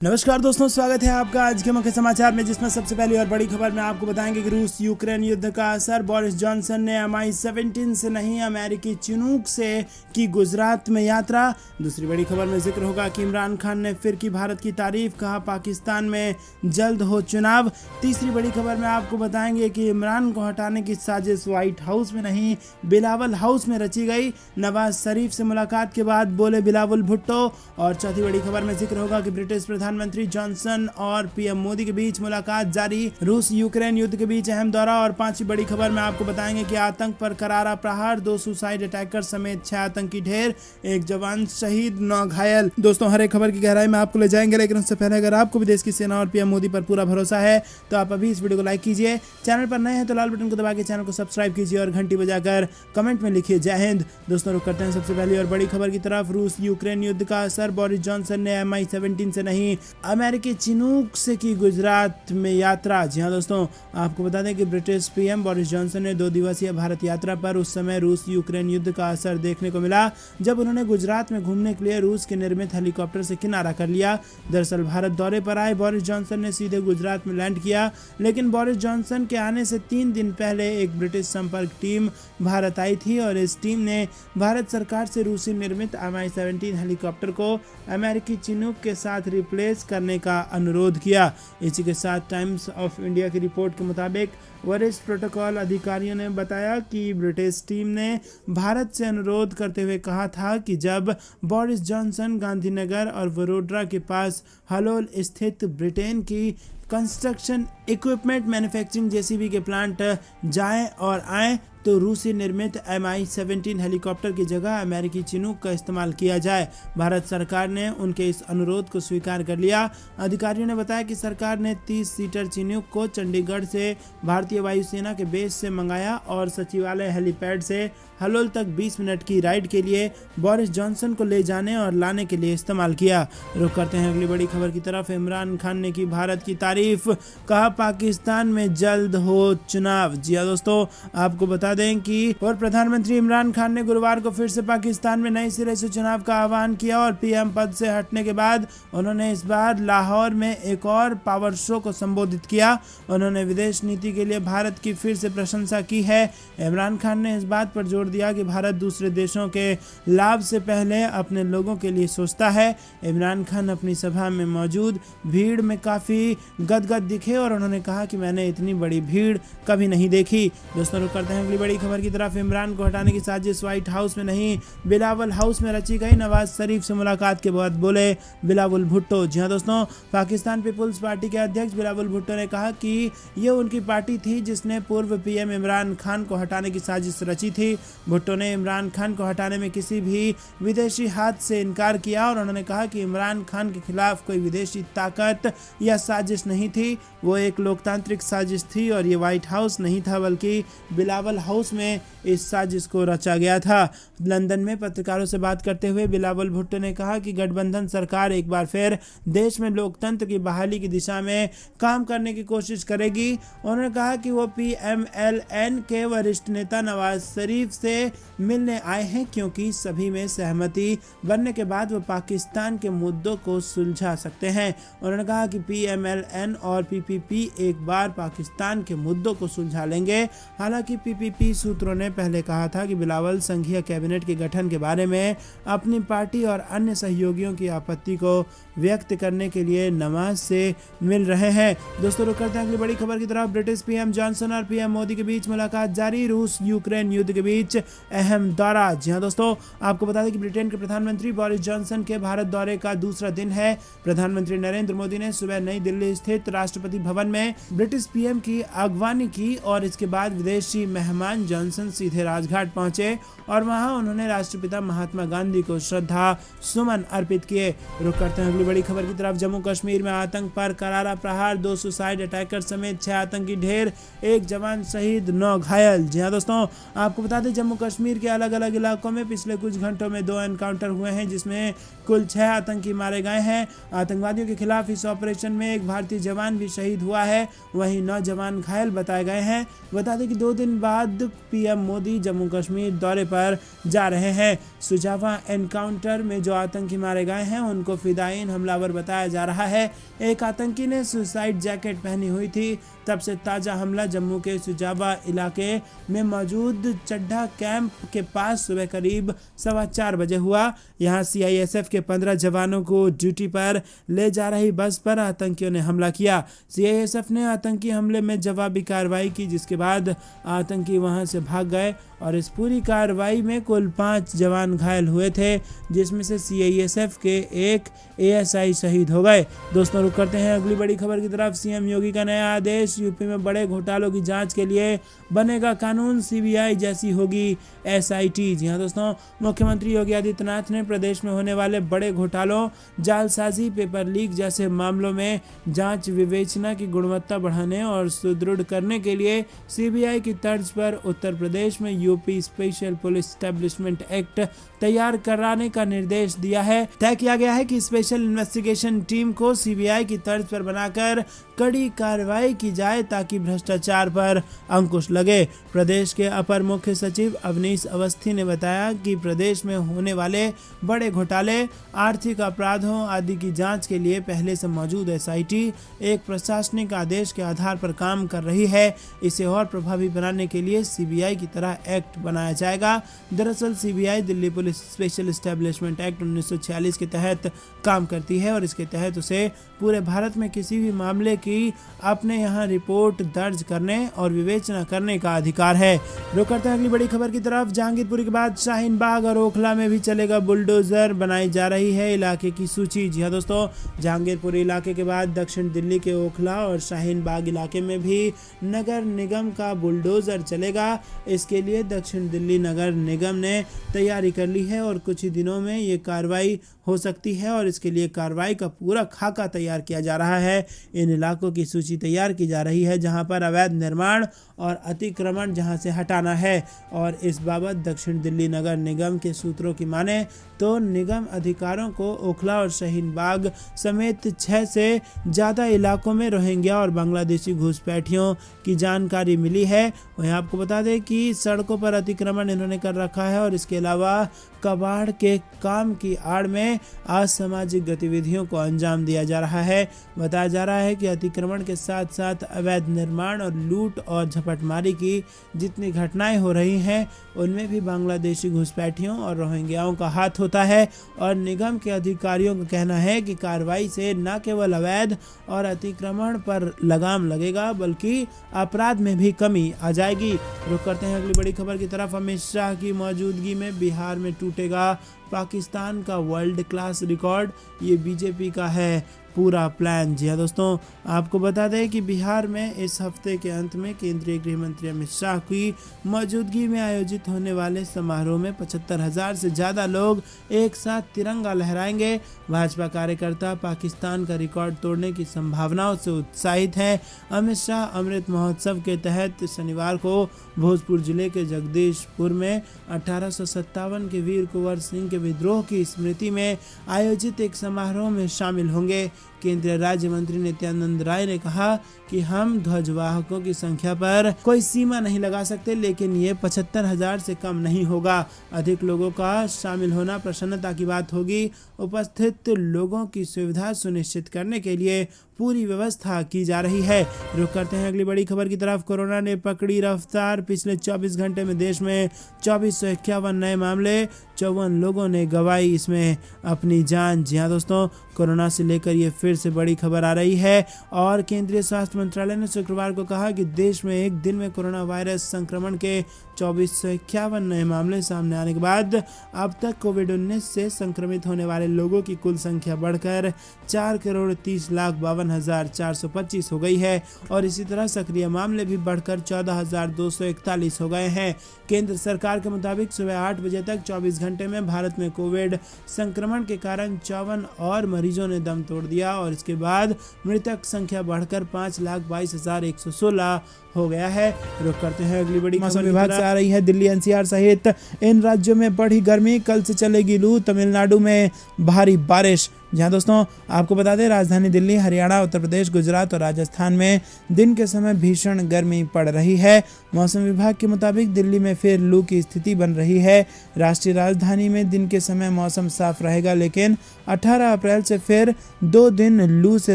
नमस्कार दोस्तों, स्वागत है आपका आज के मुख्य समाचार में, जिसमें सबसे पहली और बड़ी खबर में आपको बताएंगे कि रूस यूक्रेन युद्ध का असर। बोरिस जॉनसन ने MI-17 से नहीं अमेरिकी चिनूक से की गुजरात में यात्रा। दूसरी बड़ी खबर में जिक्र होगा कि इमरान खान ने फिर की भारत की तारीफ, कहा पाकिस्तान में जल्द हो चुनाव। तीसरी बड़ी खबर में आपको बताएंगे कि इमरान को हटाने की साजिश व्हाइट हाउस में नहीं बिलावल हाउस में रची गई। नवाज शरीफ से मुलाकात के बाद बोले बिलावल भुट्टो। और चौथी बड़ी खबर में जिक्र होगा कि ब्रिटिश प्रधानमंत्री जॉनसन और पीएम मोदी के बीच मुलाकात जारी। रूस यूक्रेन युद्ध के बीच अहम दौरा। और पांचवी बड़ी खबर में आपको बताएंगे कि आतंक पर करारा प्रहार, 2 सुसाइड अटैकर समेत 6 आतंकी ढेर, 1 जवान शहीद, 9 घायल। दोस्तों, हर एक खबर की गहराई में आपको ले जाएंगे, लेकिन उससे पहले अगर आपको भी देश की सेना और पीएम मोदी पर पूरा भरोसा है तो आप अभी इस वीडियो को लाइक कीजिए। चैनल पर नए हैं तो लाल बटन को दबा के चैनल को सब्सक्राइब कीजिए और घंटी बजाकर कमेंट में लिखिए जय हिंद। दोस्तों, रुक करते हैं सबसे पहली और बड़ी खबर की तरफ। रूस यूक्रेन युद्ध का असर। बोरिस जॉनसन ने MI-17 से नहीं अमेरिकी चिनूक से की गुजरात में यात्रा। जी हाँ दोस्तों, आपको बता दें कि ब्रिटिश पीएम बोरिस जॉनसन ने 2 दिवसीय भारत यात्रा पर उस समय रूस यूक्रेन युद्ध का असर देखने को मिला जब उन्होंने गुजरात में घूमने के लिए रूस के निर्मित हेलीकॉप्टर से किनारा कर लिया। दरअसल भारत दौरे पर आए बोरिस जॉनसन ने सीधे गुजरात में लैंड किया, लेकिन बोरिस जॉनसन के आने से 3 दिन पहले एक ब्रिटिश संपर्क टीम भारत आई थी और इस टीम ने भारत सरकार से रूसी निर्मित MI-17 हेलीकॉप्टर को अमेरिकी चिनूक के साथ रिप्लेस करने का अनुरोध किया। इसी के साथ टाइम्स ऑफ इंडिया की रिपोर्ट के मुताबिक वरिष्ठ प्रोटोकॉल अधिकारियों ने बताया कि ब्रिटिश टीम ने भारत से अनुरोध करते हुए कहा था कि जब बोरिस जॉनसन गांधीनगर और वडोदरा के पास हलोल स्थित ब्रिटेन की कंस्ट्रक्शन इक्विपमेंट मैन्युफैक्चरिंग JCB के प्लांट जाएं और आएं तो रूसी निर्मित MI-17 हेलीकॉप्टर की जगह अमेरिकी चिनूक का इस्तेमाल किया जाए। भारत सरकार ने उनके इस अनुरोध को स्वीकार कर लिया। अधिकारियों ने बताया कि सरकार ने 30 सीटर चिनूक को चंडीगढ़ से भारतीय वायुसेना के बेस से मंगाया और सचिवालय हेलीपैड से हलोल तक 20 मिनट की राइड के लिए बोरिस जॉनसन को ले जाने और लाने के लिए इस्तेमाल किया। रुक करते हैं अगली बड़ी खबर की तरफ। इमरान खान ने की भारत की तारीफ, कहा पाकिस्तान में जल्द हो चुनाव। जी हाँ दोस्तों, आपको बता दें कि और प्रधानमंत्री इमरान खान ने गुरुवार को फिर से पाकिस्तान में नए सिरे से चुनाव का आह्वान किया और पीएम पद से हटने के बाद उन्होंने इस बार लाहौर में एक और पावर शो को संबोधित किया। उन्होंने विदेश नीति के लिए भारत की फिर से प्रशंसा की है। इमरान खान ने इस बात पर जोर दिया कि भारत दूसरे देशों के लाभ से पहले अपने लोगों के लिए सोचता है। इमरान खान अपनी सभा में मौजूद भीड़ में काफी गदगद दिखे और उन्होंने कहा कि मैंने इतनी बड़ी भीड़ कभी नहीं देखी। दोस्तों, रुक करते हैं अगली बड़ी खबर की तरफ। इमरान को हटाने की साजिश व्हाइट हाउस में नहीं बिलावल हाउस में रची गई। नवाज शरीफ से मुलाकात के बाद बोले बिलावल भुट्टो। जी हाँ दोस्तों, पाकिस्तान पीपुल्स पार्टी के अध्यक्ष बिलावल भुट्टो ने कहा कि ये उनकी पार्टी थी जिसने पूर्व पीएम इमरान खान को हटाने की साजिश रची थी। भुट्टो ने इमरान खान को हटाने में किसी भी विदेशी हाथ से इनकार किया और उन्होंने कहा कि इमरान खान के खिलाफ कोई विदेशी ताकत या साजिश नहीं थी, वो एक लोकतांत्रिक साजिश थी और ये व्हाइट हाउस नहीं था बल्कि बिलावल हाउस में इस साजिश को रचा गया था। लंदन में पत्रकारों से बात करते हुए बिलावल भुट्टो ने कहा कि गठबंधन सरकार एक बार फिर देश में लोकतंत्र की बहाली की दिशा में काम करने की कोशिश करेगी। उन्होंने कहा कि वो PMLN के वरिष्ठ नेता नवाज शरीफ से मिलने आए हैं क्योंकि सभी में सहमति बनने के बाद वो पाकिस्तान के मुद्दों को सुलझा सकते हैं। उन्होंने कहा कि PMLN और PPP एक बार पाकिस्तान के मुद्दों को सुलझा लेंगे। हालांकि PPP सूत्रों ने पहले कहा था कि बिलावल संघीय कैबिनेट के गठन के बारे में अपनी पार्टी और अन्य सहयोगियों की आपत्ति को व्यक्त करने के लिए नवाज से मिल रहे हैं। दोस्तों, रुक करते हैं अगली बड़ी खबर की तरफ। ब्रिटिश पीएम जॉनसन और पीएम मोदी के बीच मुलाकात जारी। रूस यूक्रेन युद्ध के बीच अहम दौरा। जी हाँ दोस्तों, आपको बता दें कि ब्रिटेन के प्रधानमंत्री बोरिस जॉनसन के भारत दौरे का दूसरा दिन है। प्रधानमंत्री नरेंद्र मोदी ने सुबह नई दिल्ली स्थित राष्ट्रपति भवन में ब्रिटिश पीएम की अगवानी की और इसके बाद विदेशी मेहमान जॉनसन सीधे राजघाट पहुंचे और वहां उन्होंने राष्ट्रपिता महात्मा गांधी को श्रद्धा सुमन अर्पित किए। रुक करते हैं अगली बड़ी खबर की तरफ। जम्मू कश्मीर में आतंक पर करारा प्रहार, 2 सुसाइड अटैकर समेत 6 आतंकी ढेर, 1 जवान शहीद, 9 घायल। जी हाँ दोस्तों, आपको बता दें जम्मू कश्मीर के अलग अलग इलाकों में पिछले कुछ घंटों में 2 एनकाउंटर हुए हैं जिसमें कुल 6 आतंकी मारे गए हैं। आतंकवादियों के खिलाफ इस ऑपरेशन में एक भारतीय जवान भी शहीद हुआ है, वहीं 9 जवान घायल बताए गए हैं। बता दें कि 2 दिन बाद पीएम मोदी जम्मू कश्मीर दौरे पर जा रहे हैं। सुजावा एनकाउंटर में जो आतंकी मारे गए हैं उनको फिदायीन हमलावर बताया जा रहा है। एक आतंकी ने सुसाइड जैकेट पहनी हुई थी। तब से ताज़ा हमला जम्मू के सुजावा इलाके में मौजूद चड्ढा कैंप के पास सुबह करीब 4:15 बजे हुआ। यहां सीआईएसएफ के 15 जवानों को ड्यूटी पर ले जा रही बस पर आतंकियों ने हमला किया। सीआईएसएफ ने आतंकी हमले में जवाबी कार्रवाई की, जिसके बाद आतंकी वहां से भाग गए और इस पूरी कार्रवाई में कुल 5 जवान घायल हुए थे, जिसमें से सीआईएसएफ के एक एएसआई शहीद हो गए। दोस्तों, रुक करते हैं अगली बड़ी खबर की तरफ। सीएम योगी का नया आदेश। यूपी में बड़े घोटालों की जांच के लिए बनेगा कानून, सीबीआई जैसी होगी एसआईटी। जी हां दोस्तों, मुख्यमंत्री योगी आदित्यनाथ ने प्रदेश में होने वाले बड़े घोटालों, जालसाजी, पेपर लीक जैसे मामलों में जांच विवेचना की गुणवत्ता बढ़ाने और सुदृढ़ करने के लिए सीबीआई की तर्ज पर उत्तर प्रदेश में UP special police establishment act तैयार कराने का निर्देश दिया है। तय किया गया है कि स्पेशल इन्वेस्टिगेशन टीम को सीबीआई की तर्ज पर बनाकर कड़ी कार्रवाई की जाए ताकि भ्रष्टाचार पर अंकुश लगे। प्रदेश के अपर मुख्य सचिव अवनीश अवस्थी ने बताया कि प्रदेश में होने वाले बड़े घोटाले, आर्थिक अपराधों आदि की जांच के लिए पहले से मौजूद एसआईटी एक प्रशासनिक आदेश के आधार पर काम कर रही है। इसे और प्रभावी बनाने के लिए सीबीआई की तरह एक्ट बनाया जाएगा। दरअसल CBI Delhi police special establishment act 1946 के तहत काम करती है और इसके तहत उसे पूरे भारत में किसी भी मामले की अपने यहाँ रिपोर्ट दर्ज करने और विवेचना करने का अधिकार है। रुक करते हैं अगली बड़ी खबर की तरफ। जहांगीरपुरी के बाद शाहीन बाग और ओखला में भी चलेगा बुलडोजर, बनाई जा रही है इलाके की सूची। जी हाँ दोस्तों, जहांगीरपुरी इलाके के बाद दक्षिण दिल्ली के ओखला और शाहीन बाग इलाके में भी नगर निगम का बुलडोजर चलेगा। इसके लिए दक्षिण दिल्ली नगर निगम ने तैयारी कर ली है और कुछ ही दिनों में ये कार्रवाई हो सकती है और इसके लिए कार्रवाई का पूरा खाका तैयार किया जा रहा है। इन इलाकों की सूची तैयार की जा रही है जहां पर अवैध निर्माण और अतिक्रमण जहां से हटाना है और इस बाबत दक्षिण दिल्ली नगर निगम के सूत्रों की माने तो निगम अधिकारों को ओखला और शाहीन बाग समेत 6 से ज़्यादा इलाकों में रोहिंग्या और बांग्लादेशी घुसपैठियों की जानकारी मिली है। वहीं आपको बता दें कि सड़कों पर अतिक्रमण इन्होंने कर रखा है और इसके अलावा कबाड़ के काम की आड़ में असामाजिक गतिविधियों को अंजाम दिया जा रहा है। बताया जा रहा है कि अतिक्रमण के साथ साथ अवैध निर्माण और लूट और झपटमारी की जितनी घटनाएं हो रही हैं उनमें भी बांग्लादेशी घुसपैठियों और रोहिंग्याओं का हाथ होता है और निगम के अधिकारियों का कहना है कि कार्रवाई से न केवल अवैध और अतिक्रमण पर लगाम लगेगा बल्कि अपराध में भी कमी आ जाएगी। रुक करते हैं अगली बड़ी खबर की तरफ। अमित शाह की मौजूदगी में बिहार में टूटेगा पाकिस्तान का वर्ल्ड क्लास रिकॉर्ड, ये बीजेपी का है पूरा प्लान। जी हाँ दोस्तों, आपको बता दें कि बिहार में इस हफ्ते के अंत में केंद्रीय गृह मंत्री अमित शाह की मौजूदगी में आयोजित होने वाले समारोह में 75,000 से ज़्यादा लोग एक साथ तिरंगा लहराएंगे। भाजपा कार्यकर्ता पाकिस्तान का रिकॉर्ड तोड़ने की संभावनाओं से उत्साहित हैं। अमित शाह अमृत महोत्सव के तहत शनिवार को भोजपुर जिले के जगदीशपुर में 1857 के वीर कुंवर सिंह के विद्रोह की स्मृति में आयोजित एक समारोह में शामिल होंगे। केंद्रीय राज्य मंत्री नित्यानंद राय ने कहा कि हम ध्वजवाहकों की संख्या पर कोई सीमा नहीं लगा सकते, लेकिन ये 75,000 से कम नहीं होगा। अधिक लोगों का शामिल होना प्रसन्नता की बात होगी। उपस्थित लोगों की सुविधा सुनिश्चित करने के लिए पूरी व्यवस्था की जा रही है। रुक करते हैं अगली बड़ी खबर की तरफ। कोरोना ने पकड़ी रफ्तार। पिछले 24 घंटे में देश में 2451 नए मामले, 54 लोगों ने गंवाई इसमें अपनी जान। जी हाँ दोस्तों, कोरोना से लेकर ये फिर से बड़ी खबर आ रही है और केंद्रीय स्वास्थ्य मंत्रालय ने शुक्रवार को कहा कि देश में एक दिन में कोरोना वायरस संक्रमण के 2451 नए मामले सामने आने के बाद अब तक कोविड-19 से संक्रमित होने वाले लोगों की कुल संख्या बढ़कर 4,30,52,425 हो गई है और इसी तरह सक्रिय मामले भी बढ़कर 14,241 हो गए हैं। केंद्र सरकार के मुताबिक सुबह 8 बजे तक 24 घंटे में भारत में कोविड संक्रमण के कारण 54 और मरीजों ने दम तोड़ दिया और इसके बाद मृतक संख्या बढ़कर 5,22,116 हो गया है। रुक करते हैं अगली बड़ी मौसम विभाग से आ रही है। दिल्ली एनसीआर सहित इन राज्यों में बढ़ी गर्मी, कल से चलेगी लू। तमिलनाडु में भारी बारिश। जहां दोस्तों आपको बता दें राजधानी दिल्ली, हरियाणा, उत्तर प्रदेश, गुजरात और राजस्थान में दिन के समय भीषण गर्मी पड़ रही है। मौसम विभाग के मुताबिक दिल्ली में फिर लू की स्थिति बन रही है। राष्ट्रीय राजधानी में दिन के समय मौसम साफ रहेगा, लेकिन 18 अप्रैल से फिर 2 दिन लू से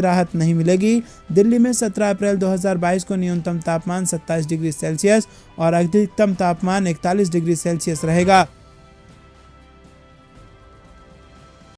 राहत नहीं मिलेगी। दिल्ली में 17 अप्रैल 2022 को न्यूनतम तापमान 27 डिग्री सेल्सियस और अधिकतम तापमान 41 डिग्री सेल्सियस रहेगा।